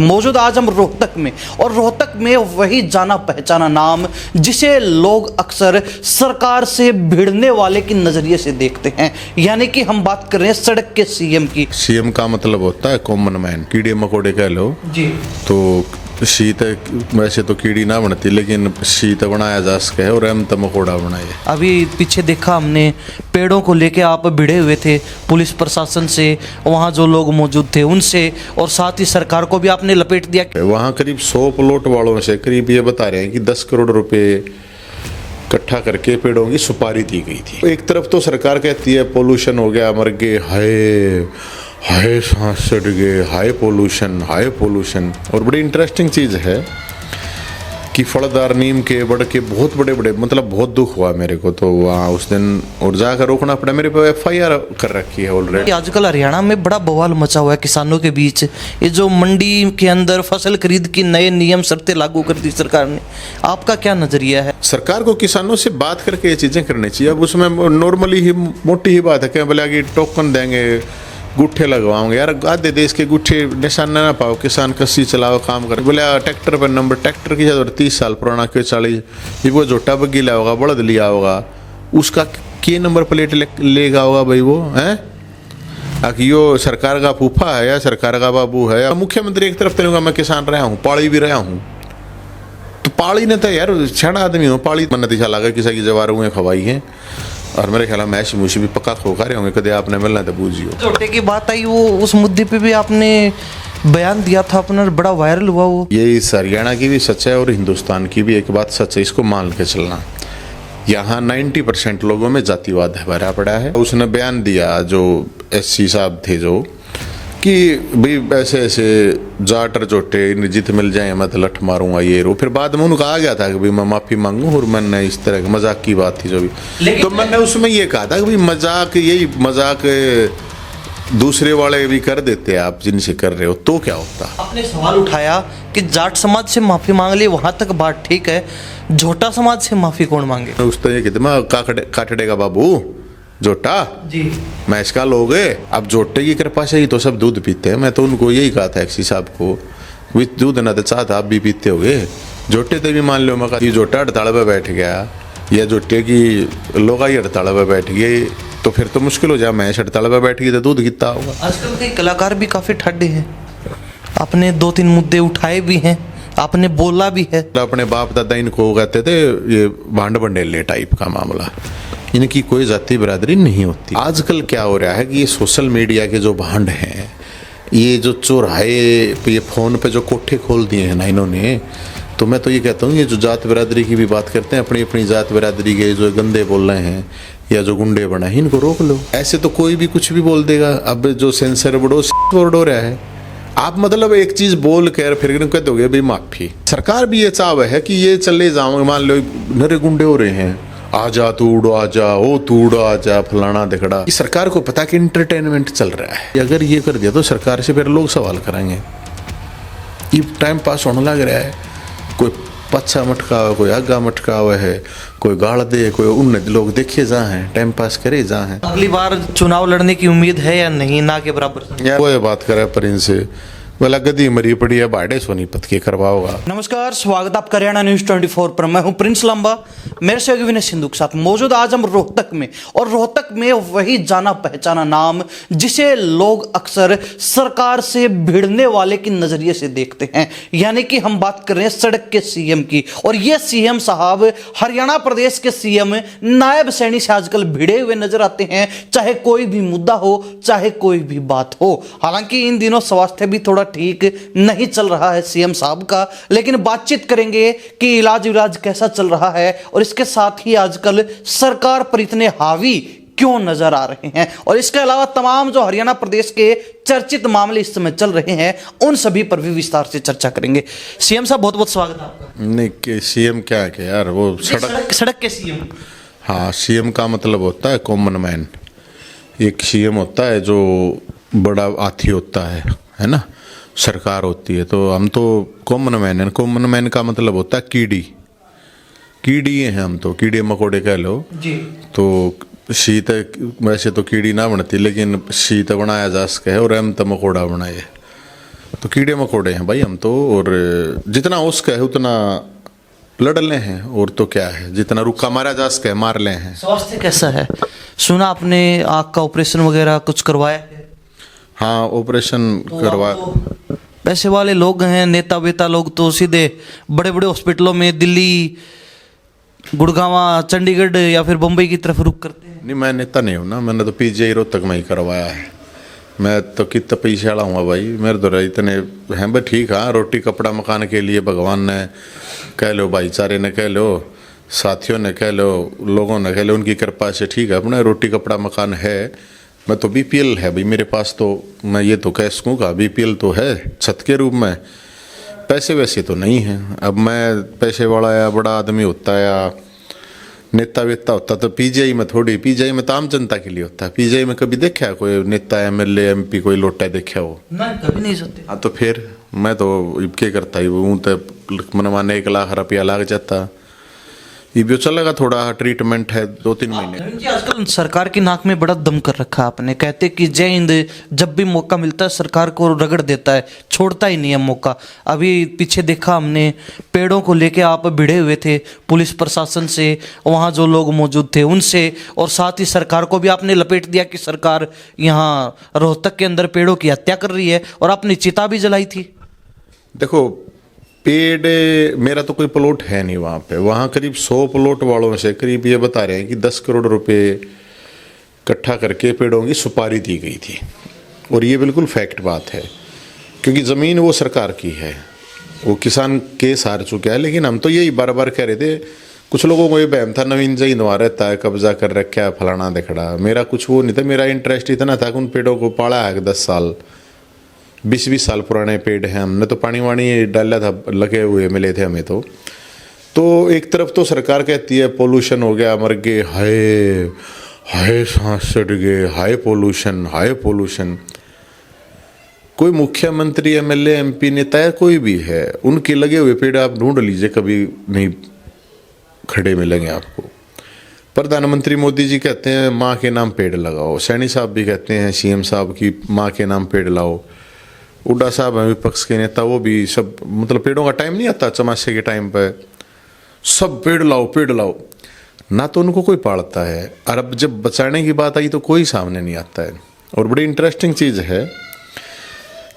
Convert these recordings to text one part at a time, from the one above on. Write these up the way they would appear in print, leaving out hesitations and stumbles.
मौजूद आज हम रोहतक में, और रोहतक में वही जाना पहचाना नाम जिसे लोग अक्सर सरकार से भिड़ने वाले के नजरिए से देखते हैं, यानी कि हम बात कर रहे हैं सड़क के सीएम की। सीएम का मतलब होता है कॉमन मैन, कीड़े मकोड़े कह लो जी। तो शीत वैसे तो कीड़ी ना बनती, लेकिन शीत बनाया जा सके और हम तो मकोड़ा बनाए। अभी पीछे देखा हमने पेड़ों को लेके आप भिड़े हुए थे पुलिस प्रशासन से, वहाँ जो लोग मौजूद थे उनसे, और साथ ही सरकार को भी आपने लपेट दिया। वहाँ करीब 100 प्लॉट वालों से करीब ये बता रहे हैं कि 10 करोड़ रुपए इकट्ठा करके पेड़ों की सुपारी दी गई थी। एक तरफ तो सरकार कहती है पोल्यूशन हो गया, मर गए, हाय हाय सांस चढ़ गए, हाई पोल्यूशन। और बड़ी इंटरेस्टिंग चीज़ है कि फलदार नीम के बड़ के बहुत बड़े मतलब बहुत दुख हुआ मेरे को तो वहाँ उस दिन, और जाकर रोकना पड़ा। मेरे पे FIR कर रखी है ऑलरेडी। आजकल हरियाणा में बड़ा बवाल मचा हुआ है किसानों के बीच, ये जो मंडी के अंदर फसल खरीद की नए नियम शर्तें लागू कर दी सरकार ने, आपका क्या नजरिया है? सरकार को किसानों से बात करके ये चीज़ें करनी चाहिए। अब उसमें नॉर्मली ही मोटी ही बात है कि बोला कि टोकन देंगे, गुट्ठे लगवाओगे। यार आधे देश के गुट्ठे निशान ना पाओ, किसान कस्सी चलाओ काम करे। बोले ट्रैक्टर पर नंबर, ट्रैक्टर की जरूरत 30 साल पुराना, क्यों 40, ये वो झोटा बग्गी लिया होगा, बड़द लिया होगा, उसका के नंबर प्लेट लेगा होगा भाई वो है। यो सरकार का फूफा है या सरकार का बाबू है या मुख्यमंत्री। एक तरफ तेरे मैं किसान रहा हूँ, पाली भी रहा हूँ, तो पाली ने तो यार छड़ आदमी हो, पाली मन नतीजा लगा किसी की जवार हुए खवाई है। और मेरे ख्याल में मैश मुशी भी पक्का खोखा रहे होंगे, कदे आपने मिलना तो बूझियो। झोटे की बात आई, वो उस मुद्दे पे भी आपने बयान दिया था अपना, बड़ा वायरल हुआ वो। ये इस हरियाणा की भी सच है और हिंदुस्तान की भी एक बात सच है, इसको मान के चलना। यहाँ 90% लोगों में जातिवाद भरा पड़ा है। उसने बयान दिया जो SC साहब थे जो, कि भाई ऐसे ऐसे जाटर जोटे जित मिल जाए मैं तो लठ मारूंगा ये रो। फिर बाद में उनको आ गया था कि भाई मैं माफ़ी मांगू, और मैंने इस तरह की मजाक की बात थी जो भी, तो मैंने उसमें ये कहा था कि भाई मजाक, यही मजाक दूसरे वाले भी कर देते आप जिनसे कर रहे हो तो क्या होता। आपने सवाल उठाया कि जाट समाज से माफी मांग ली, वहां तक बात ठीक है, झोटा समाज से माफी कौन मांगे? उस तो ये कहते मैं काटड़ेगा बाबू जोटा जी, मैं इसका लोग है। अब जोटे की कृपा से ही तो सब दूध पीते हैं। मैं तो उनको यही कहा था एक्सी साहब को, विथ दूध ना तो चाहता आप भी पीते होगे। जोटे तो भी मान लो मैं ये जोटा हड़ताल पर बैठ गया या जोटे की लोग आई हड़ताल पर बैठ गए तो फिर तो मुश्किल हो जाए। मैं हड़ताल पर बैठ गई तो दूध कितना होगा। आजकल के कलाकार भी काफी ठड्डे हैं, आपने 2-3 मुद्दे उठाए भी हैं, आपने बोला भी है। अपने बाप दादा इनको कहते थे ये भांड भंडेले टाइप का मामला, इनकी कोई जाति बिरादरी नहीं होती। आजकल क्या हो रहा है कि ये सोशल मीडिया के जो भांड हैं, ये जो चौराहे पे, ये फोन पे जो कोठे खोल दिए हैं ना इन्होंने, तो मैं तो ये कहता हूँ ये जो जात बिरादरी की भी बात करते हैं, अपनी अपनी जात बिरादरी के जो गंदे बोल रहे हैं या जो गुंडे बना है, इनको रोक लो। ऐसे तो कोई भी कुछ भी बोल देगा। अब जो सेंसर बोर्ड हो रहा है, आप मतलब एक चीज बोल कर फिर कह दोगे भाई माफी। सरकार भी ये चाव है कि ये चले जाओ, मान लो नरे गुंडे हो रहे हैं, आजा तू उड़ो आजा, ओ तू उड़ो आजा, फलाना दिखड़ा। सरकार को पता कि इंटरटेनमेंट चल रहा है। अगर ये कर दिया तो सरकार से फिर लोग सवाल करेंगे। ये टाइम पास होने लग रहा है, कोई पच्छा मटका हुआ, कोई आगा मटका हुआ है, कोई गाड़ दे, कोई उन लोग देखे जा हैं, टाइम पास करे जा हैं। अगली बार चुनाव लड़ने की उम्मीद है या नहीं? ना के बराबर वो ये बात करे पर इनसे बोला गद्दी मरी पड़ी है, बाड़े सोनीपत के करवाओगा। नमस्कार, स्वागत आपका हरियाणा न्यूज 24 पर। मैं हूं प्रिंस लंबा, मेरे सहयोगी विनय सिंधु के साथ। मौजूद आज हम रोहतक में, और रोहतक में वही जाना पहचाना नाम जिसे लोग अक्सर सरकार से भिड़ने वाले के नजरिए से देखते हैं, यानी कि हम बात कर रहे हैं सड़क के सीएम की। और ये सीएम साहब हरियाणा प्रदेश के सीएम नायब सैनी से आजकल भिड़े हुए नजर आते हैं, चाहे कोई भी मुद्दा हो, चाहे कोई भी बात हो। हालांकि इन दिनों स्वास्थ्य भी थोड़ा ठीक नहीं चल रहा है सीएम साहब का, लेकिन बातचीत करेंगे कि इलाज कैसा चल रहा है, और इसके साथ ही आजकल सरकार पर इतने हावी क्यों नजर आ रहे हैं, और इसके अलावा तमाम जो हरियाणा प्रदेश के चर्चित मामले इस समय चल रहे हैं, उन सभी पर भी विस्तार से चर्चा करेंगे। सीएम साहब बहुत बहुत स्वागत है आपका। नहीं सीएम क्या है यार, वो सड़क के सीएम। हाँ, सीएम का मतलब होता है कॉमन मैन। एक सीएम होता है जो बड़ा हाथी होता है ना, सरकार होती है। तो हम तो कॉमन मैन है। कॉमन मैन का मतलब होता है कीड़ी हैं हम तो, कीड़े मकोड़े कह लो जी। तो शीत वैसे तो कीड़ी ना बनती, लेकिन शीत बनाया जा सके और हम तो मकोड़ा बनाए। तो कीड़े मकोड़े हैं भाई हम तो, और जितना हो सके है उतना लड़ ले हैं, और तो क्या है, जितना रुक्का मारा जा सके मार ले हैं। स्वास्थ्य कैसा है? सुना आपने आँख का ऑपरेशन वगैरह कुछ करवाया है? हाँ, ऑपरेशन करवा। तो पैसे वाले लोग हैं, नेता वेता लोग तो सीधे बड़े बड़े हॉस्पिटलों में दिल्ली, गुड़गांव, चंडीगढ़ या फिर बम्बई की तरफ रुख करते हैं। नहीं, मैं नेता नहीं हूँ ना, मैंने तो पीजीआई रोहतक में ही करवाया है। मैं तो कितना पैसे वाला हूँ भाई, मेरे तो इतने हैं भाई। ठीक, हाँ, रोटी कपड़ा मकान के लिए भगवान ने कह लो, भाईचारे ने कह लो, साथियों ने कह लो, लोगों ने कह लो, उनकी कृपा से ठीक है, अपना रोटी कपड़ा मकान है। मैं तो बीपीएल है भाई मेरे पास, तो मैं ये तो कह सकूँगा बीपीएल तो है छत के रूप में, पैसे वैसे तो नहीं हैं। अब मैं पैसे वाला या बड़ा आदमी होता या नेता वेता होता तो पीजीआई में थोड़ी, पीजीआई में तो आम जनता के लिए होता है। पीजीआई में कभी देखा है कोई नेता, एमएलए, एमपी कोई लोटा देखा हो? मैं कभी नहीं सोते। हाँ, तो फिर मैं तो क्या करता ही हूँ, तो मनमाने 1 लाख रुपया लग जाता। ये भी चलेगा, थोड़ा ट्रीटमेंट है 2-3 महीने। नवीन जी, आजकल सरकार की नाक में बड़ा दम कर रखा आपने, कहते कि जय हिंद जब भी मौका मिलता है सरकार को रगड़ देता है, छोड़ता ही नहीं है मौका। अभी पीछे देखा हमने, पेड़ों को लेके आप भिड़े हुए थे पुलिस प्रशासन से, वहाँ जो लोग मौजूद थे उनसे, और साथ ही सरकार को भी आपने लपेट दिया कि सरकार यहाँ रोहतक के अंदर पेड़ों की हत्या कर रही है, और आपने चिता भी जलाई थी। देखो, पेड़ मेरा तो कोई प्लॉट है नहीं वहाँ पे। वहाँ करीब 100 प्लॉट वालों से करीब ये बता रहे हैं कि 10 करोड़ रुपए इकट्ठा करके पेड़ों की सुपारी दी गई थी, और ये बिल्कुल फैक्ट बात है, क्योंकि ज़मीन वो सरकार की है, वो किसान केस हार चुका है। लेकिन हम तो यही बार बार कह रहे थे, कुछ लोगों को ये बहम था नवीन जी वहाँ रहता है, कब्जा कर रखा है, फलाना दिखड़ा। मेरा कुछ वो नहीं था, मेरा इंटरेस्ट इतना था कि उन पेड़ों को पाला है 10 साल 20-20 साल पुराने पेड़ हैं, हमने तो पानी वानी डाला था, लगे हुए मिले थे हमें। तो एक तरफ तो सरकार कहती है पोल्यूशन हो गया, मर गए, हाय हाय सांस चढ़ गए, हाय पोल्यूशन। कोई मुख्यमंत्री, एमएलए, एमपी, नेता है कोई भी है, उनके लगे हुए पेड़ आप ढूंढ लीजिए, कभी नहीं खड़े मिलेंगे आपको। प्रधानमंत्री मोदी जी कहते हैं माँ के नाम पेड़ लगाओ, सैनी साहब भी कहते हैं सीएम साहब की माँ के नाम पेड़ लाओ, हुड्डा साहब हैं विपक्ष के नेता, वो भी सब, मतलब पेड़ों का टाइम नहीं आता चमासे के टाइम पे सब पेड़ लाओ ना, तो उनको कोई पालता है। और अब जब बचाने की बात आई तो कोई सामने नहीं आता है। और बड़ी इंटरेस्टिंग चीज़ है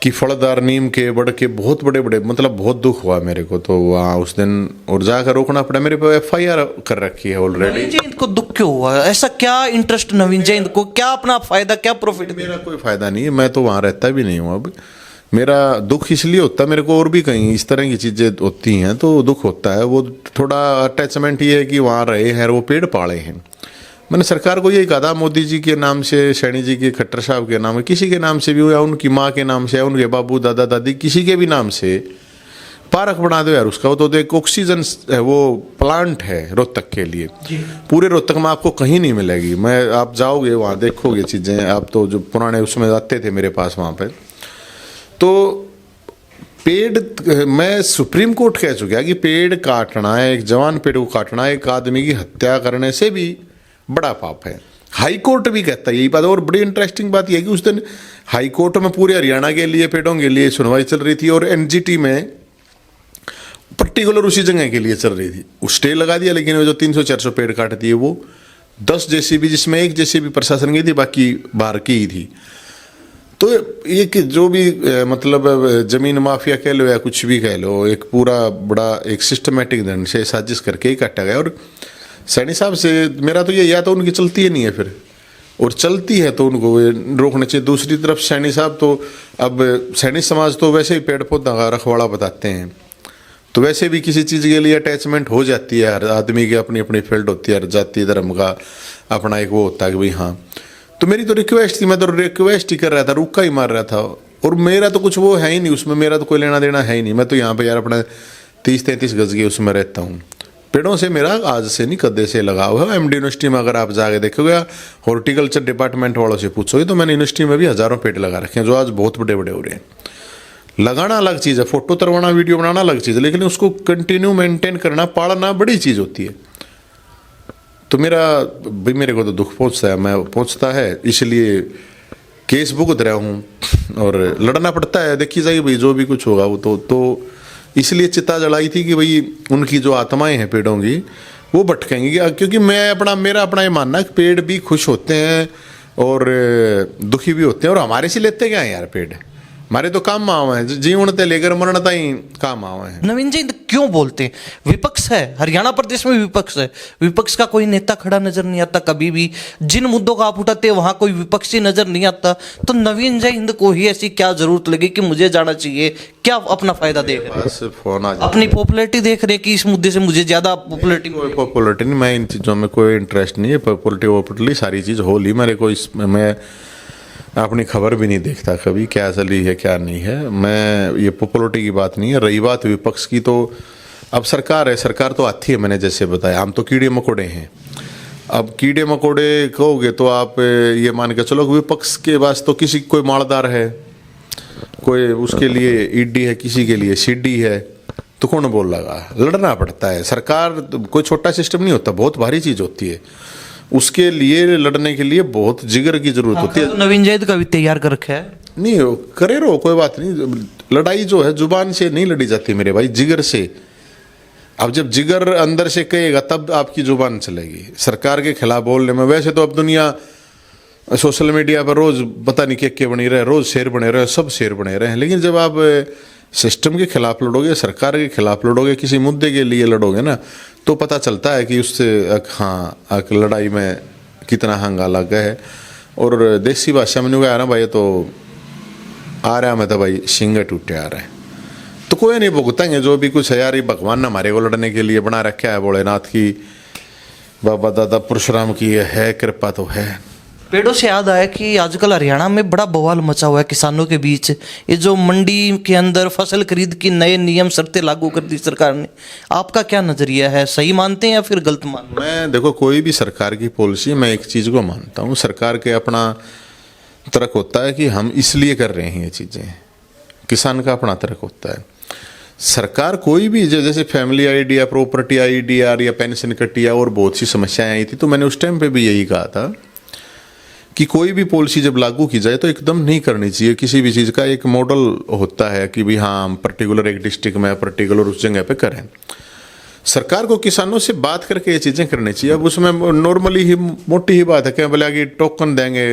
कि फलदार नीम के, बड़ के, बहुत बड़े मतलब बहुत दुख हुआ मेरे को तो वहाँ उस दिन, और जाकर रोकना पड़ा। मेरे पे FIR कर रखी है ऑलरेडी। नवीन जयंत को दुख क्यों हुआ? ऐसा क्या इंटरेस्ट नवीन जयंत को, क्या अपना फायदा, क्या प्रॉफिट? मेरा कोई फायदा नहीं है, मैं तो वहाँ रहता भी नहीं हूँ। अब मेरा दुख इसलिए होता है, मेरे को और भी कहीं इस तरह की चीज़ें होती हैं तो दुख होता है। वो थोड़ा अटैचमेंट ये है कि वहाँ रहे हैं, वो पेड़ पाले हैं। मैंने सरकार को यही कहा था, मोदी जी के नाम से, सैनी जी के, खट्टर साहब के नाम, किसी के नाम से भी हो, या उनकी माँ के नाम से, या उनके बाबू दादा दादी, किसी के भी नाम से पार्क बना दो यार उसका। वो तो एक ऑक्सीजन है, वो प्लांट है रोहतक के लिए। पूरे रोहतक में आपको कहीं नहीं मिलेगी। आप जाओगे वहाँ देखोगे चीज़ें, आप तो जो पुराने उसमें आते थे मेरे पास वहाँ पे, तो पेड़, मैं सुप्रीम कोर्ट कह चुका कि पेड़ काटना है, एक जवान पेड़ को काटना एक आदमी की हत्या करने से भी बड़ा पाप है। हाई कोर्ट भी कहता है यही बात। और बड़ी इंटरेस्टिंग बात यह है कि उस दिन हाई कोर्ट में पूरे हरियाणा के लिए पेड़ों के लिए सुनवाई चल रही थी, और एनजीटी में पर्टिकुलर उसी जगह के लिए चल रही थी। उस स्टे लगा दिया, लेकिन वो जो 300-400 पेड़ काट दिए, वो 10 जेसीबी, जिसमें 1 जेसीबी प्रशासन की थी, बाकी बाहर की ही थी। तो ये कि जो भी मतलब जमीन माफिया कह लो या कुछ भी कह लो, एक पूरा बड़ा एक सिस्टमेटिक ढंग से साजिश करके ही काटा गया। और सैनी साहब से मेरा तो ये, या तो उनकी चलती है नहीं है फिर, और चलती है तो उनको रोकना चाहिए। दूसरी तरफ सैनी साहब तो, अब सैनी समाज तो वैसे ही पेड़ पौधा का रखवाड़ा बताते हैं, तो वैसे भी किसी चीज़ के लिए अटैचमेंट हो जाती है। हर आदमी की अपनी अपनी फील्ड होती है, हर जाति धर्म का अपना एक वो होता है कि भाई हाँ। तो मेरी तो रिक्वेस्ट थी, मैं तो रिक्वेस्ट ही कर रहा था, रुक्का ही मार रहा था। और मेरा तो कुछ वो है ही नहीं उसमें, मेरा तो कोई लेना देना है ही नहीं। मैं तो यहाँ पे यार अपने 30-33 गज के उसमें रहता हूँ। पेड़ों से मेरा आज से नहीं कदे से लगाव है। MD यूनिवर्सिटी में अगर आप जाके देखोगे, हॉर्टिकल्चर डिपार्टमेंट वालों से पूछोगे, तो मैंने यूनिवर्सिटी में भी हज़ारों पेड़ लगा रखे हैं, जो आज बहुत बड़े बड़े हो रहे हैं। लगाना अलग चीज़ है, फोटो तरवाना, वीडियो बनाना अलग चीज़ है, लेकिन उसको कंटिन्यू मेंटेन करना, पालना बड़ी चीज़ होती है। तो मेरा भाई, मेरे को तो दुख पहुंचता है, मैं पहुंचता है, इसलिए केस भुगत रहा हूँ और लड़ना पड़ता है। देखी जाएगी भाई, जो भी कुछ होगा वो तो इसलिए चिता जलाई थी कि भाई उनकी जो आत्माएं हैं पेड़ों की वो भटकेंगी, क्योंकि मेरा अपना ये मानना है कि पेड़ भी खुश होते हैं और दुखी भी होते हैं, और हमारे से लेते क्या है यार पेड़, हमारे तो काम आवे हैं, जीवन ते लेकर मरण ताई काम आवे हैं। नवीन जैन क्यों बोलते हैं? विपक्ष है, हरियाणा प्रदेश में विपक्ष है, विपक्ष का कोई नेता खड़ा नजर नहीं आता कभी भी। जिन मुद्दों का आप उठाते हैं वहां कोई विपक्षी नजर नहीं आता, तो नवीन जैन को ही ऐसी क्या जरूरत लगी कि मुझे जाना चाहिए, क्या अपना फायदा देख रहे हैं? फोन आ अपनी पॉपुलैरिटी देख रहे हैं कि इस मुद्दे से मुझे ज्यादा पॉपुलरिटी नहीं, मैं इन चीज़ों में कोई इंटरेस्ट नहीं है। पॉपुलरिटी सारी चीज़ हो ली मेरे को, इसमें मैं अपनी खबर भी नहीं देखता कभी क्या चली है क्या नहीं है। मैं ये पॉपुलरिटी की बात नहीं है। रही बात विपक्ष की, तो अब सरकार है, सरकार तो आती है, मैंने जैसे बताया, हम तो कीड़े मकोड़े हैं। अब कीड़े मकोड़े कहोगे तो आप ये मान के चलो विपक्ष के पास तो किसी कोई मालदार है, कोई उसके लिए ईडी है, किसी के लिए सीडी है, तो कौन बोल लगा, लड़ना पड़ता है। सरकार कोई छोटा सिस्टम नहीं होता, बहुत भारी चीज़ होती है, उसके लिए लड़ने के लिए बहुत जिगर की जरूरत होती है। तो नवीन जैद का भी तैयार कर रखा है, नहीं करे रहो, कोई बात नहीं। लड़ाई जो है जुबान से नहीं लड़ी जाती मेरे भाई, जिगर से। अब जब जिगर अंदर से कहेगा तब आपकी जुबान चलेगी। सरकार के खिलाफ बोलने में, वैसे तो अब दुनिया सोशल मीडिया पर रोज पता नहीं क्या बनी रहे, रोज शेर बने रहे, सब शेर बने रहे हैं, लेकिन जब आप सिस्टम के खिलाफ लड़ोगे, सरकार के खिलाफ लड़ोगे, किसी मुद्दे के लिए लड़ोगे ना, तो पता चलता है कि उससे हाँ लड़ाई में कितना हंगामा लगा है। और देसी भाषा में कहा ना भाई, तो आ रहा मैं तो भाई सिंग टूटे आ रहा है, तो कोई नहीं भुगतेंगे जो भी कुछ है यार। ये भगवान ने हमारे को लड़ने के लिए बना रखा है, भोलेनाथ की, बाबा दादा परशुराम की है कृपा तो है। पेड़ों से याद आया कि आजकल हरियाणा में बड़ा बवाल मचा हुआ है किसानों के बीच। ये जो मंडी के अंदर फसल खरीद की नए नियम शर्तें लागू कर दी सरकार ने, आपका क्या नजरिया है? सही मानते हैं या फिर गलत मानते हैं? मैं देखो, कोई भी सरकार की पॉलिसी, मैं एक चीज़ को मानता हूँ, सरकार के अपना तर्क होता है कि हम इसलिए कर रहे हैं ये चीज़ें, किसान का अपना तर्क होता है। सरकार कोई भी जैसे फैमिली आईडी या प्रॉपर्टी आईडीआर या पेंशन कटिया और बहुत सी समस्याएं आई थी, तो मैंने उस टाइम पे भी यही कहा था कि कोई भी पॉलिसी जब लागू की जाए तो एकदम नहीं करनी चाहिए। किसी भी चीज़ का एक मॉडल होता है कि भी हाँ हम पर्टिकुलर एक डिस्ट्रिक्ट में पर्टिकुलर उस जगह पे करें। सरकार को किसानों से बात करके ये चीज़ें करनी चाहिए। अब उसमें नॉर्मली ही मोटी ही बात है कि बोला कि टोकन देंगे,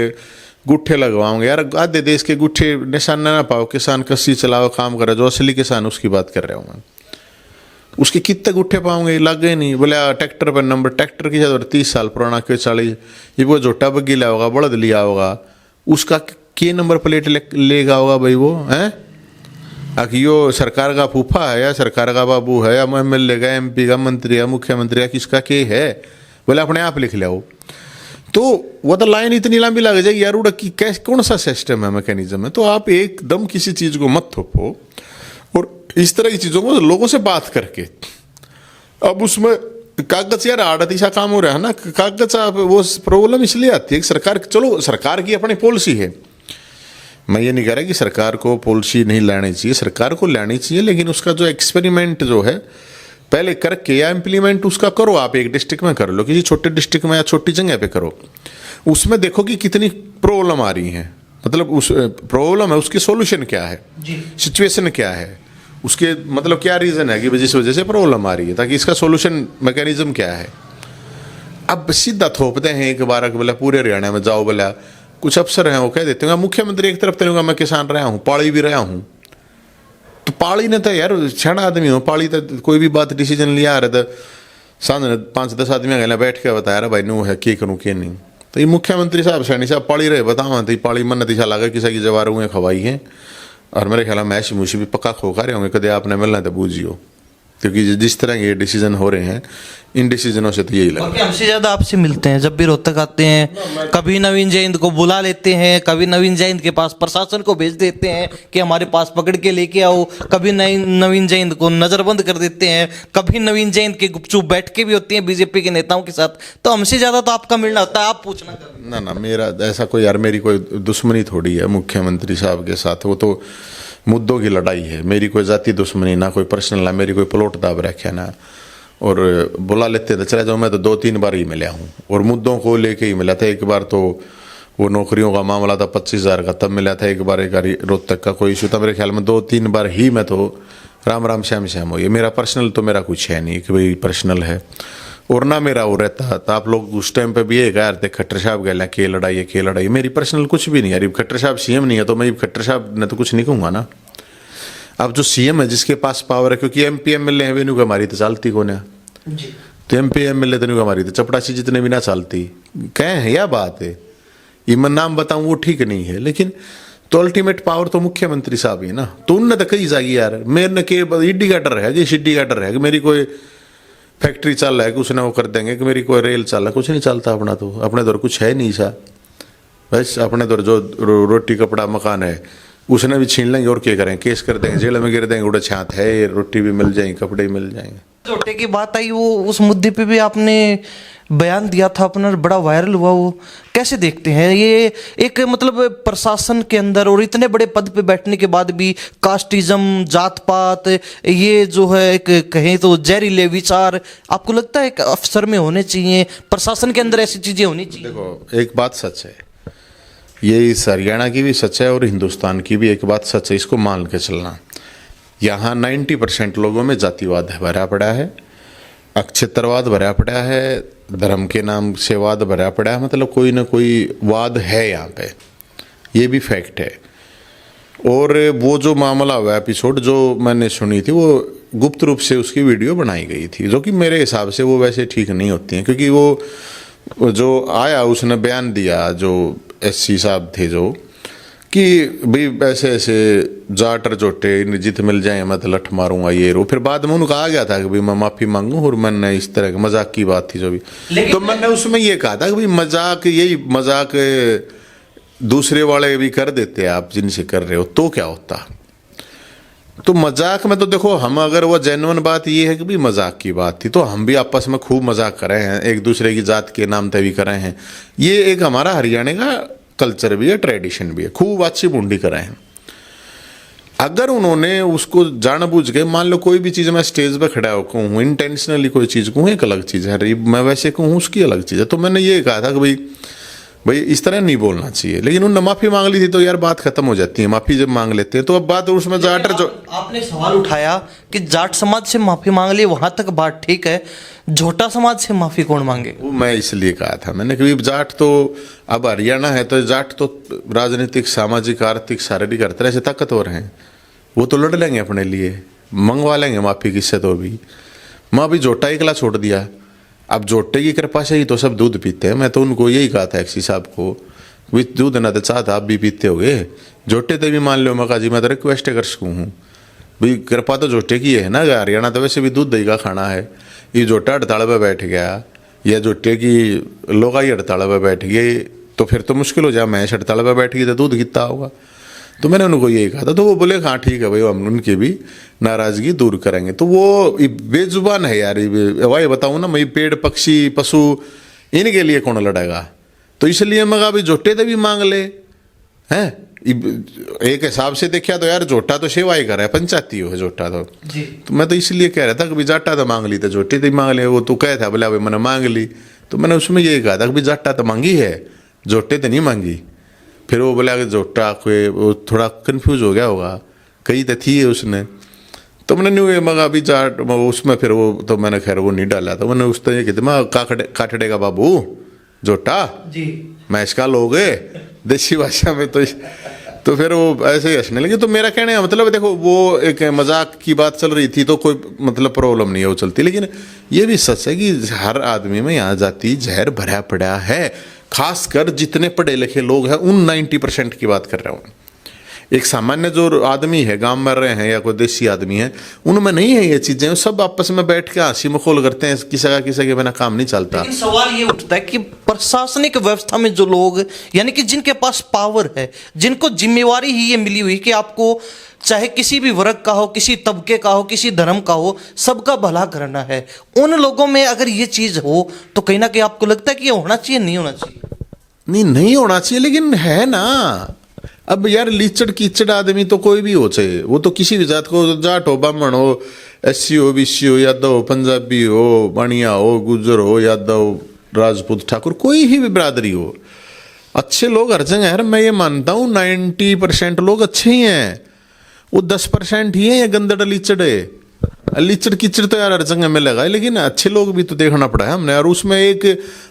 गुट्ठे लगवाओगे, यार आधे देश के गुट्ठे निशान ना पाओ, किसान कस्सी चलाओ काम करे, जो असली किसान उसकी बात कर रहा हूँ मैं, उसके कितने गुट्ठे पाओगे, लग गए नहीं। बोले ट्रैक्टर पर नंबर, ट्रैक्टर की जगह 30 साल पुराना के 40, ये वो जोटा बग्गी लिया होगा, बड़द लिया होगा, उसका के नंबर प्लेट लेगा होगा भाई वो हैं। आखिर यो सरकार का फूफा है या सरकार का बाबू है या MLA का, MP का, मंत्री या मुख्यमंत्री या किसका के है, बोले अपने आप लिख लिया। तो वो तो लाइन इतनी लंबी लग जाएगी यार, उड़ा कि कैसे कौन सा सिस्टम है, मैकेनिज्म है। तो आप एकदम किसी चीज़ को मत थोपो, और इस तरह की चीज़ों को लोगों से बात करके। अब उसमें कागज यार आड़ती सा काम हो रहा है ना, कागज आप वो प्रॉब्लम इसलिए आती है कि सरकार, चलो सरकार की अपनी पॉलिसी है, मैं ये नहीं कह रहा कि सरकार को पॉलिसी नहीं लानी चाहिए, सरकार को लानी चाहिए, लेकिन उसका जो एक्सपेरिमेंट जो है पहले करके या इम्प्लीमेंट उसका करो। आप एक डिस्ट्रिक्ट में कर लो, किसी छोटे डिस्ट्रिक्ट में या छोटी जगह पे करो, उसमें देखो कि कितनी प्रॉब्लम आ रही है, मतलब उस प्रॉब्लम है उसकी सॉल्यूशन क्या है, सिचुएशन क्या है, उसके मतलब क्या रीज़न है कि जिस वजह से प्रॉब्लम आ रही है, ताकि इसका सॉल्यूशन मैकेनिज्म क्या है। अब सीधा थोपते हैं एक बार, बोला पूरे हरियाणा में जाओ, बोला कुछ अफसर हैं वो कह देते हैं मुख्यमंत्री एक तरफ तेलूंगा, मैं किसान रहा हूँ, पाली भी रहा हूँ, तो पाली ने तो यार छण आदमी हो, पाली तो कोई भी बात डिसीजन लिया रहे तो सामने 5-10 आदमी गए बैठ के बताया भाई नू है क्या करूँ क्या नहीं। तो ये मुख्यमंत्री साहब सैनी साहब पाली रहे बताओ, तो पाली मन नतीजा लगा किसी की जवार हुए खवाई है, और मेरे ख्याल में मैश मुशी भी पक्का खोखा रहे होंगे, कदे आपने मिलना तो बूझियो, क्योंकि जिस तरह के डिसीजन हो रहे हैं इन डिसीजनों से तो यही लगा। हमसे ज़्यादा आपसे मिलते हैं, जब भी रोहतक आते हैं कभी नवीन जयंत को बुला लेते हैं, कभी नवीन जयंत के पास प्रशासन को भेज देते हैं कि हमारे पास पकड़ के लेके आओ, कभी नवीन जयंत को नज़रबंद कर देते हैं, कभी नवीन जयंत के गुपचुप बैठके भी होती हैं बीजेपी के नेताओं के साथ। तो हमसे ज़्यादा तो आपका मिलना होता है, आप पूछना। ना मेरा ऐसा कोई यार, मेरी कोई दुश्मनी थोड़ी है मुख्यमंत्री साहब के साथ, वो तो मुद्दों की लड़ाई है, मेरी कोई जाति दुश्मनी ना कोई पर्सनल, ना मेरी कोई प्लॉट दाब रखे ना, और बुला लेते तो चले जाओ। मैं तो 2-3 बार ही मिला हूँ और मुद्दों को लेके ही मिला था। एक बार तो वो नौकरियों का मामला था, 25,000 का तब मिला था एक बार, एक बार रोहतक का कोई इशू था, मेरे ख्याल में 2-3 बार ही मैं तो राम राम श्याम श्याम हो। ये मेरा पर्सनल तो मेरा कुछ है नहीं कि भाई पर्सनल है, और ना मेरा वो रहता। तो आप लोग उस टाइम पे भी ये कह रहे थे खट्टर साहब गए के लड़ाई, के लड़ाई, मेरी पर्सनल कुछ भी नहीं है। अब खट्टर साहब सीएम नहीं है तो मैं खट्टर साहब ने तो कुछ नहीं कहूँगा ना। अब जो सीएम है जिसके पास पावर है, क्योंकि एमपी एमएलए है वेन्यू का हमारी तो चलती कौन है, तो एमपी एमएलए तो हमारी तो चपड़ासी जितने भी ना चलती कहे हैं, यह बात है। ये मैं नाम बताऊं वो ठीक नहीं है, लेकिन तो अल्टीमेट पावर तो मुख्यमंत्री साहब ही ना। तो उनने तो कही जागी यार, मेरे ने के ईडी का डर है जी, सिड्डी का डर है कि मेरी कोई फैक्ट्री चल रहा है कि उसने वो कर देंगे, कि मेरी कोई रेल चल रहा है, कुछ नहीं चलता अपना तो, अपने दौर कुछ है नहीं सा। बस अपने दौर जो रोटी कपड़ा मकान है उसने भी छीन लेंगे और क्या करेंगे, केस कर देंगे, जेल में गिर देंगे, उड़ा छात है, रोटी भी मिल जाएगी, कपड़े भी मिल जाएंगे। जोटे की बात आई, वो उस मुद्दे पे भी आपने बयान दिया था अपना, बड़ा वायरल हुआ। वो कैसे देखते हैं ये एक मतलब प्रशासन के अंदर और इतने बड़े पद पे बैठने के बाद भी कास्टिज्म, जात पात, ये जो है एक कहें तो जहरीले विचार, आपको लगता है एक अफसर में होने चाहिए, प्रशासन के अंदर ऐसी चीजें होनी चाहिए? देखो एक बात सच है, ये इस हरियाणा की भी सच है और हिंदुस्तान की भी एक बात सच है, इसको मान के चलना। यहाँ 90% लोगों में जातिवाद भरा पड़ा है, अक्षत्रवाद भरा पड़ा है, धर्म के नाम से वाद भरा पड़ा है, मतलब कोई ना कोई वाद है यहाँ पे, ये भी फैक्ट है। और वो जो मामला हुआ एपिसोड जो मैंने सुनी थी, वो गुप्त रूप से उसकी वीडियो बनाई गई थी, जो कि मेरे हिसाब से वो वैसे ठीक नहीं होती हैं, क्योंकि वो जो आया उसने बयान दिया, जो एससी साहब थे जो, कि भाई ऐसे ऐसे जाट और जोटे जित मिल जाए मैं तो लठ मारूंगा ये रो। फिर बाद में उनको कहा गया था कि भाई मैं माफ़ी मांगूं, और मैंने इस तरह की मजाक की बात थी जो भी, तो मैंने उसमें ये कहा था कि भाई मजाक, यही मजाक दूसरे वाले भी कर देते आप जिनसे कर रहे हो तो क्या होता। तो मजाक में तो देखो, हम अगर वो जेन्युइन बात ये है कि भाई मजाक की बात थी तो हम भी आपस में खूब मजाक कर रहे हैं, एक दूसरे की जात के नाम पे भी कर रहे हैं, ये एक हमारा हरियाणा का कल्चर भी है, ट्रेडिशन भी है, खूब अच्छी बूंदी कर रहे हैं। अगर उन्होंने उसको जानबूझ के, मान लो कोई भी चीज़ मैं स्टेज पे खड़ा हो कहूँ, इंटेंशनली कोई चीज़ कहूँ, एक अलग चीज़ है, मैं वैसे कहूँ उसकी अलग चीज़ है। तो मैंने ये कहा था कि भाई इस तरह नहीं बोलना चाहिए, लेकिन उन्होंने माफ़ी मांग ली थी तो यार बात खत्म हो जाती है। माफ़ी जब मांग लेते हैं तो अब बात उसमें जाट जो आपने सवाल उठाया कि जाट समाज से माफ़ी मांग ली, वहाँ तक बात ठीक है, झोटा समाज से माफ़ी कौन मांगे? वो मैं इसलिए कहा था मैंने कि जाट तो अब हरियाणा है तो जाट तो राजनीतिक, सामाजिक, आर्थिक, शारीरिक हर तरह से ताकतवर हैं, वो तो लड़ लेंगे अपने लिए, मंगवा लेंगे माफ़ी किससे तो भी। मैं अभी झोटा एकला छोड़ दिया, अब जोटे की कृपा से ही तो सब दूध पीते हैं। मैं तो उनको यही कहा था एक्सी साहब को, भी दूध ना तो चाहता आप भी पीते होगे, जोटे तो भी मान लो मका जी, मैं तो रिक्वेस्ट कर सकूँ हूँ भाई, कृपा तो जोटे की है ना। हरियाणा तो वैसे भी दूध दही का खाना है, ये जोटा हड़ताल पर बैठ गया या जोटे की लोग ही हड़ताल पर बैठ गए तो फिर तो मुश्किल हो जाए, मैच हड़ताल पर बैठ गई तो दूध कितना होगा। तो मैंने उनको यही कहा था, तो वो बोले हाँ ठीक है भाई, हम उनकी भी नाराज़गी दूर करेंगे। तो वो बेजुबान है यार, वही बताऊँ ना मैं, पेड़ पक्षी पशु इनके लिए कौन लड़ेगा। तो इसलिए मैं कहा भाई जोटे तो भी मांग ले हैं। एक हिसाब से देखा तो यार जोटा तो सेवा ही कर रहा है, पंचायती हो जोटा तो मैं तो इसलिए कह रहा था कि भाई जाटा तो मांग ली तो जोटे तो मांग ले। वो तो कह था बोला भाई मैंने मांग ली, तो मैंने उसमें यही कहा था कि भाई जाटा तो मांगी है, जोटे तो नहीं मांगी। फिर वो बोला कि जोटा कोई, वो थोड़ा कंफ्यूज हो गया होगा, कही तो थी उसने, तो मैंने नहीं मगा अभी जाट उसमें, फिर वो तो मैंने खैर वो नहीं डाला। तो मैंने उस तरह ये कहते मैं काटड़ेगा बाबू जोटा जी, मैं इसका लोगे देसी भाषा में। तो फिर वो ऐसे ही हंसने लगे। तो मेरा कहने का मतलब देखो, वो एक मजाक की बात चल रही थी तो कोई मतलब प्रॉब्लम नहीं है, वो चलती। लेकिन ये भी सच है कि हर आदमी में यहाँ जाति जहर भरा पड़ा है, खासकर जितने पढ़े लिखे लोग हैं उन 90% की बात कर रहा हूँ। एक सामान्य जो आदमी है, गांव में रहे हैं या कोई देसी आदमी है, उनमें नहीं है ये चीजें। सब आपस में बैठ के हंसी मखौल करते हैं, किसी के बिना काम नहीं चलता। लेकिन सवाल ये उठता है कि प्रशासनिक व्यवस्था में जो लोग, यानी कि जिनके पास पावर है, जिनको जिम्मेवारी ही ये मिली हुई कि आपको चाहे किसी भी वर्ग का हो, किसी तबके का हो, किसी धर्म का हो, सबका भला करना है, उन लोगों में अगर ये चीज हो तो कहीं ना कहीं आपको लगता है कि ये होना चाहिए, नहीं होना चाहिए? नहीं होना चाहिए, लेकिन है ना। अब यार लीचड़ कीचड़ आदमी तो कोई भी हो चाहे, वो तो किसी भी जात को, जाट हो, ब्राह्मण हो, एससी हो, बीसी हो, यादव हो, पंजाबी हो, बाणिया हो, गुज्जर हो, यादव, राजपूत, ठाकुर, कोई ही भी बिरादरी हो, अच्छे लोग हर जगह है, मैं ये मानता हूँ 90% लोग अच्छे ही हैं, वो 10% ही है ये गंदड़ लीचड़े। लीचड़ कीचड़ तो यार हर जगह मिलेगा, लेकिन अच्छे लोग भी तो देखना पड़ा है हमने। और उसमें एक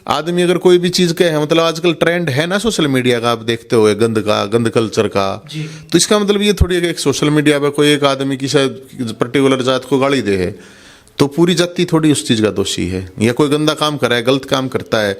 आदमी अगर कोई भी चीज़ कहे, मतलब आजकल ट्रेंड है ना सोशल मीडिया का, आप देखते हो गंद कल्चर का, तो इसका मतलब ये थोड़ी है कि सोशल मीडिया पे कोई एक आदमी की शायद पर्टिकुलर जात को गाली दे है तो पूरी जाति थोड़ी उस चीज़ का दोषी है, या कोई गंदा काम कर रहा है, गलत काम करता है,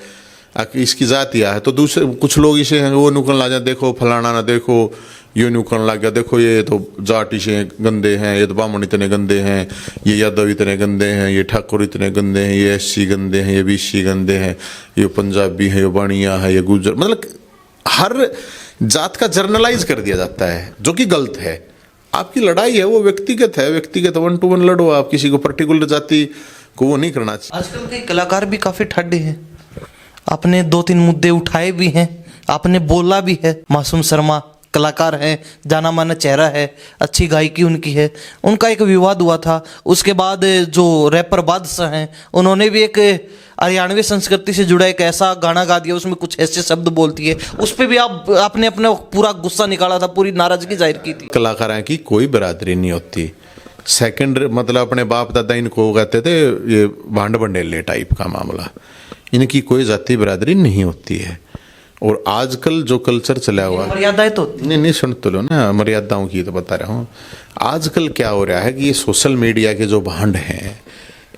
इसकी जात यह है, तो दूसरे कुछ लोग इसे वो नुकल ला जाए, देखो फलाना ना, देखो ये नुकल लग गया, देखो ये तो जाट इसे गंदे हैं, ये तो ब्राह्मण इतने गंदे हैं, ये यादव इतने गंदे हैं, ये ठाकुर इतने गंदे हैं, ये एससी गंदे हैं, ये बीसी गंदे हैं, ये पंजाबी है, ये बाणिया है, ये गुजर, मतलब हर जात का जर्नलाइज कर दिया जाता है, जो कि गलत है। आपकी लड़ाई है वो व्यक्तिगत है, व्यक्तिगत 1 to 1 लड़ो आप, किसी को पर्टिकुलर जाति को वो नहीं करना चाहिए। आजकल के कलाकार भी काफी ठड्डे हैं, आपने 2-3 मुद्दे उठाए भी हैं, आपने बोला भी है। मासूम शर्मा कलाकार हैं, जाना माना चेहरा है, अच्छी गायकी उनकी है, उनका एक विवाद हुआ था। उसके बाद जो रैपर बादशाह हैं, उन्होंने भी एक हरियाणवी संस्कृति से जुड़ा एक ऐसा गाना गा दिया, उसमें कुछ ऐसे शब्द बोलती है, उस पर भी आपने अपना पूरा गुस्सा निकाला था, पूरी नाराजगी जाहिर की थी। कलाकारों की कोई बरादरी नहीं होती। सेकंड मतलब अपने बाप दादा इनको कहते थे ये भांड भंडेले टाइप का मामला, इनकी कोई जाति बरादरी नहीं होती है। और आजकल जो कल्चर चला हुआ, मर्यादाएं तो नहीं सुन तो लो ना, मर्यादाओं की तो बता रहा हूँ। आजकल क्या हो रहा है कि ये सोशल मीडिया के जो भांड हैं,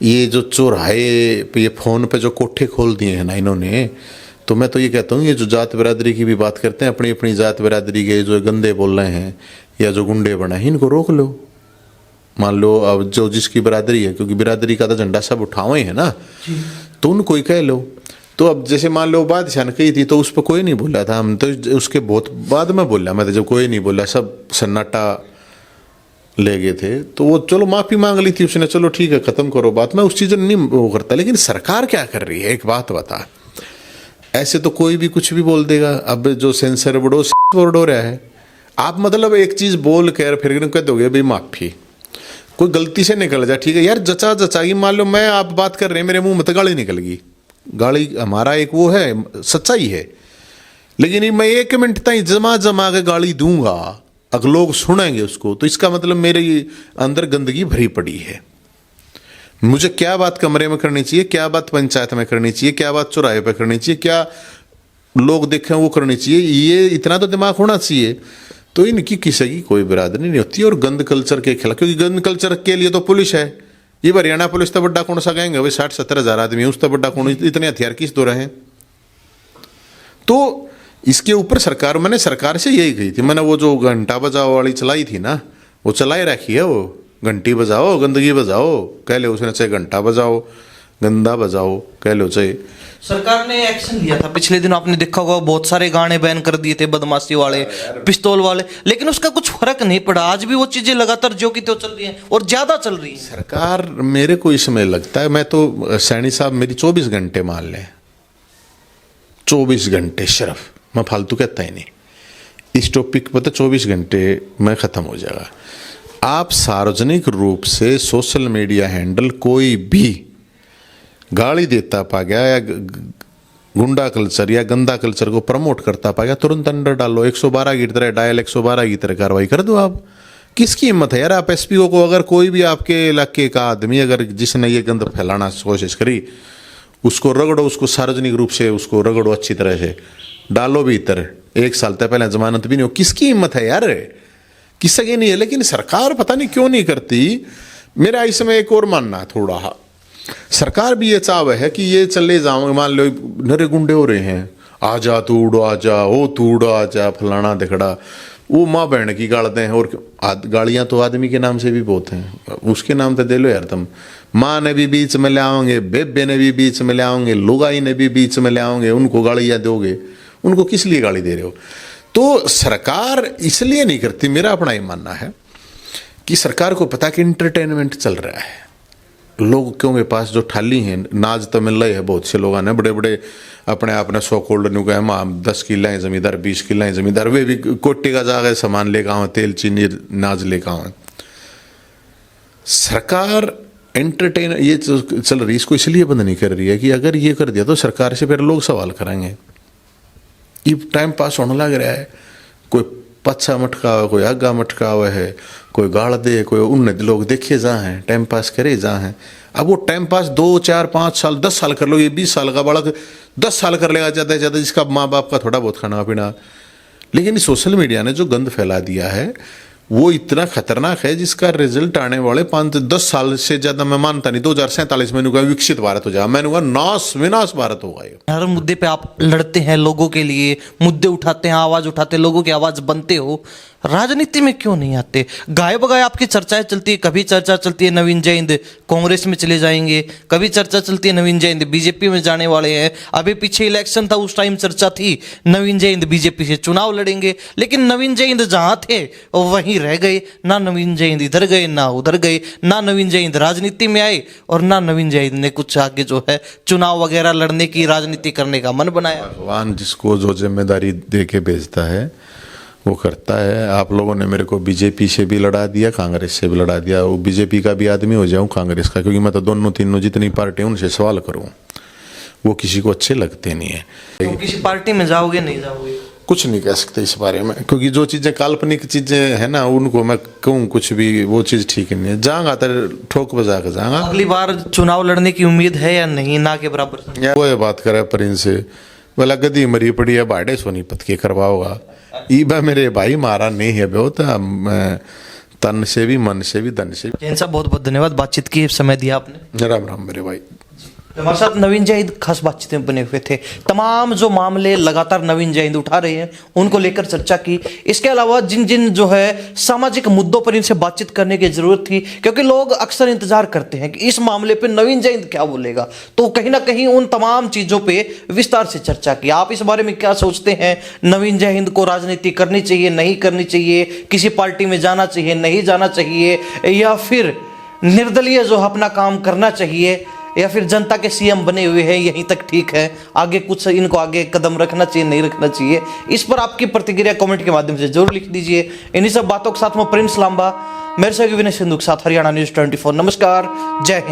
ये जो चौराहे पे, ये फ़ोन पे जो कोठे खोल दिए हैं ना इन्होंने, तो मैं तो ये कहता हूँ ये जो जात बिरादरी की भी बात करते हैं, अपनी अपनी जात बिरादरी के जो गंदे बोल रहे हैं या जो गुंडे बना है, इनको रोक लो। मान लो अब जो जिसकी बिरादरी है, क्योंकि बिरादरी का तो झंडा सब उठावे है ना, तो उनको ही कह लो। तो अब जैसे मान लो बादशाह ने कही थी तो उस पर कोई नहीं बोला था, हम तो उसके बहुत बाद में बोला, मैं तो जब कोई नहीं बोला सब सन्नाटा ले गए थे, तो वो चलो माफ़ी मांग ली थी उसने, चलो ठीक है ख़त्म करो बात, मैं उस चीज़ नहीं वो करता। लेकिन सरकार क्या कर रही है, एक बात बता, ऐसे तो कोई भी कुछ भी बोल देगा। अब जो सेंसर बोर्ड हो रहा है, आप मतलब एक चीज़ बोल कर फिर कह दोगे भाई माफ़ी, कोई गलती से निकल जाए, ठीक है यार, जचा जचाई, मान लो मैं आप बात कर रहे हैं, मेरे मुंह में तो गाली निकल गई, गाली हमारा एक वो है, सच्चाई है, लेकिन मैं 1 मिनट तक जमा जमा के गाली दूंगा, अगर लोग सुनेंगे उसको, तो इसका मतलब मेरे अंदर गंदगी भरी पड़ी है। मुझे क्या बात कमरे में करनी चाहिए, क्या बात पंचायत में करनी चाहिए, क्या बात चौराहे पे करनी चाहिए, क्या लोग देखें वो करनी चाहिए, ये इतना तो दिमाग होना चाहिए। तो इनकी किसी की कोई बिरादरी नहीं होती। और गंद कल्चर के खिलाफ, क्योंकि गंद कल्चर के लिए तो पुलिस है, ये हरियाणा पुलिस तो बड़ा कौन सा कहेंगे भाई, 60-70 हज़ार आदमी है, उस तो बड़ा कौन, इतने हथियार किस दो रहे हैं। तो इसके ऊपर सरकार, मैंने सरकार से यही कही थी, मैंने वो जो घंटा बजाओ वाली चलाई थी ना, वो चलाई रखी है, वो घंटी बजाओ, गंदगी बजाओ, कह लो उसने, चाहे घंटा बजाओ, गंदा बजाओ, कह लो चाहे। सरकार ने एक्शन लिया था पिछले दिन, आपने देखा होगा, बहुत सारे गाने बैन कर दिए थे, बदमाशी वाले, पिस्तौल वाले, लेकिन उसका कुछ फर्क नहीं पड़ा। आज भी वो चीजें लगातार जो की तो चल रही हैं और ज्यादा चल रही है। सरकार, मेरे को इसमें लगता है, मैं तो सैनी साहब मेरी 24 घंटे मान लें, 24 घंटे सिर्फ, मैं फालतू कहता ही नहीं, इस टॉपिक पर तो 24 घंटे में ख़त्म हो जाएगा। आप सार्वजनिक रूप से सोशल मीडिया हैंडल कोई भी गाली देता पा गया या गुंडा कल्चर या गंदा कल्चर को प्रमोट करता पा गया, तुरंत अंडर डालो, 112 की तरह डायल 112 की तरह कार्रवाई कर दो। आप किसकी हिम्मत है यार, आप एसपीओ को, अगर कोई भी आपके इलाके का आदमी अगर जिसने ये गंद फैलाना कोशिश करी, उसको रगड़ो, उसको सार्वजनिक रूप से उसको रगड़ो, अच्छी तरह से डालो भीतर, 1 साल तक पहले जमानत भी नहीं हो। किसकी हिम्मत है यार, किसी की नहीं है। लेकिन सरकार पता नहीं क्यों नहीं करती। मेरा इसमें एक और मानना है थोड़ा, सरकार भी ये चाव है कि ये चले जाओ, मान लो नरे गुंडे हो रहे हैं, आजा तू उड़ो, आजा ओ तू उड़ो, आजा फलाना दिखड़ा, वो माँ बहन की गालते हैं। और गालियाँ तो आदमी के नाम से भी बहुत हैं, उसके नाम तो दे लो यार तुम। माँ ने भी बीच में ले आओगे, बेबे ने भी बीच में ले आओगे, लुगाई ने भी बीच में ले आओगे, उनको गालियाँ दोगे, उनको किस लिए गाली दे रहे हो। तो सरकार इसलिए नहीं करती, मेरा अपना ये मानना है कि सरकार को पता कि इंटरटेनमेंट चल रहा है, लोगों के पास जो थाली हैं, नाज तो मिल रही है, बहुत से लोग ने बड़े बड़े अपने आप ने 100 करोड़ न्यू कहे, हम 10 किला हैं जमींदार, 20 किला हैं जमींदार, वे भी कोटे का जाकर सामान लेकर आवे, तेल चीनी नाज लेकर आवे। सरकार एंटरटेन ये चल रही, इसको इसलिए बंद नहीं कर रही है कि अगर ये कर दिया तो सरकार से फिर लोग सवाल करेंगे ये टाइम पास होने लग रहा है, कोई पच्छा मटका हुआ, कोई आगा मटका हुआ है, कोई गाड़ दे, कोई उन्हें लोग देखे जा हैं, टाइम पास करे जा हैं। अब वो टाइम पास 2, 4, 5 साल 10 साल कर लो, ये 20 साल का बालक 10 साल कर लेगा ज़्यादा से ज़्यादा, जिसका माँ बाप का थोड़ा बहुत खाना पीना। लेकिन सोशल मीडिया ने जो गंद फैला दिया है वो इतना खतरनाक है, जिसका रिजल्ट आने वाले 5-10 साल से ज़्यादा मैं मानता नहीं। 2047 में विकसित भारत हो जाए, मैंने कहा नाश विनाश भारत होगा ये। हर मुद्दे पे आप लड़ते हैं, लोगों के लिए मुद्दे उठाते हैं, आवाज उठाते हैं, लोगों की आवाज बनते हो, राजनीति में क्यों नहीं आते? गाय बगाए आपकी चर्चाएं चलती है, कभी चर्चा चलती है नवीन जयंत कांग्रेस में चले जाएंगे, कभी चर्चा चलती है नवीन जयंत बीजेपी में जाने वाले हैं। अभी पीछे इलेक्शन था, उस टाइम चर्चा थी नवीन जयंत बीजेपी से चुनाव लड़ेंगे, लेकिन नवीन जयंत जहां थे वहीं रह गए। ना नवीन जयंत इधर गए ना उधर गए, ना नवीन जयंत राजनीति में आए और ना नवीन जयंत ने कुछ आगे जो है चुनाव वगैरह लड़ने की, राजनीति करने का मन बनाया। भगवान जिसको जो जिम्मेदारी दे के भेजता है वो करता है। आप लोगों ने मेरे को बीजेपी से भी लड़ा दिया, कांग्रेस से भी लड़ा दिया। वो बीजेपी का भी आदमी हो जाऊं, कांग्रेस का, क्योंकि मैं तो दोनों तीनों जितनी पार्टी उनसे सवाल करूं, वो किसी को अच्छे लगते नहीं है। तो किसी पार्टी में जाओगे नहीं जाओगे कुछ नहीं कह सकते इस बारे में, क्योंकि जो चीज़ें काल्पनिक चीज़ें हैं ना, उनको मैं कहूँ कुछ भी, वो चीज़ ठीक नहीं है। जाऊँगा तो ठोक बजा के जाऊँगा। अगली बार चुनाव लड़ने की उम्मीद है या नहीं? ना के बराबर। वो ये बात करे प्रिंस से, बोला गदी मरी पड़ी है, बाड़े सोनीपत के करवाओगा। ई बा मेरे भाई मारा नहीं है बहुत, तन से भी, मन से भी, धन से भी। जैन साहब बहुत बहुत धन्यवाद, बातचीत की समय दिया आपने। राम राम मेरे भाई। हमारे साथ नवीन जयंत खास बातचीत में बने हुए थे। तमाम जो मामले लगातार नवीन जयंत उठा रहे हैं उनको लेकर चर्चा की। इसके अलावा जिन जिन जो है सामाजिक मुद्दों पर इनसे बातचीत करने की जरूरत थी, क्योंकि लोग अक्सर इंतजार करते हैं कि इस मामले पे नवीन जयंत क्या बोलेगा, तो कहीं ना कहीं उन तमाम चीजों पे विस्तार से चर्चा की। आप इस बारे में क्या सोचते हैं? नवीन जयंत को राजनीति करनी चाहिए, नहीं करनी चाहिए? किसी पार्टी में जाना चाहिए, नहीं जाना चाहिए? या फिर निर्दलीय जो अपना काम करना चाहिए? या फिर जनता के सीएम बने हुए हैं यहीं तक ठीक है, आगे कुछ इनको आगे कदम रखना चाहिए, नहीं रखना चाहिए? इस पर आपकी प्रतिक्रिया कमेंट के माध्यम से जरूर लिख दीजिए। इन्हीं सब बातों के साथ में प्रिंस लांबा, मेरे सहयोगी विनय सिंधु के साथ हरियाणा न्यूज़ 24। नमस्कार, जय हिंद।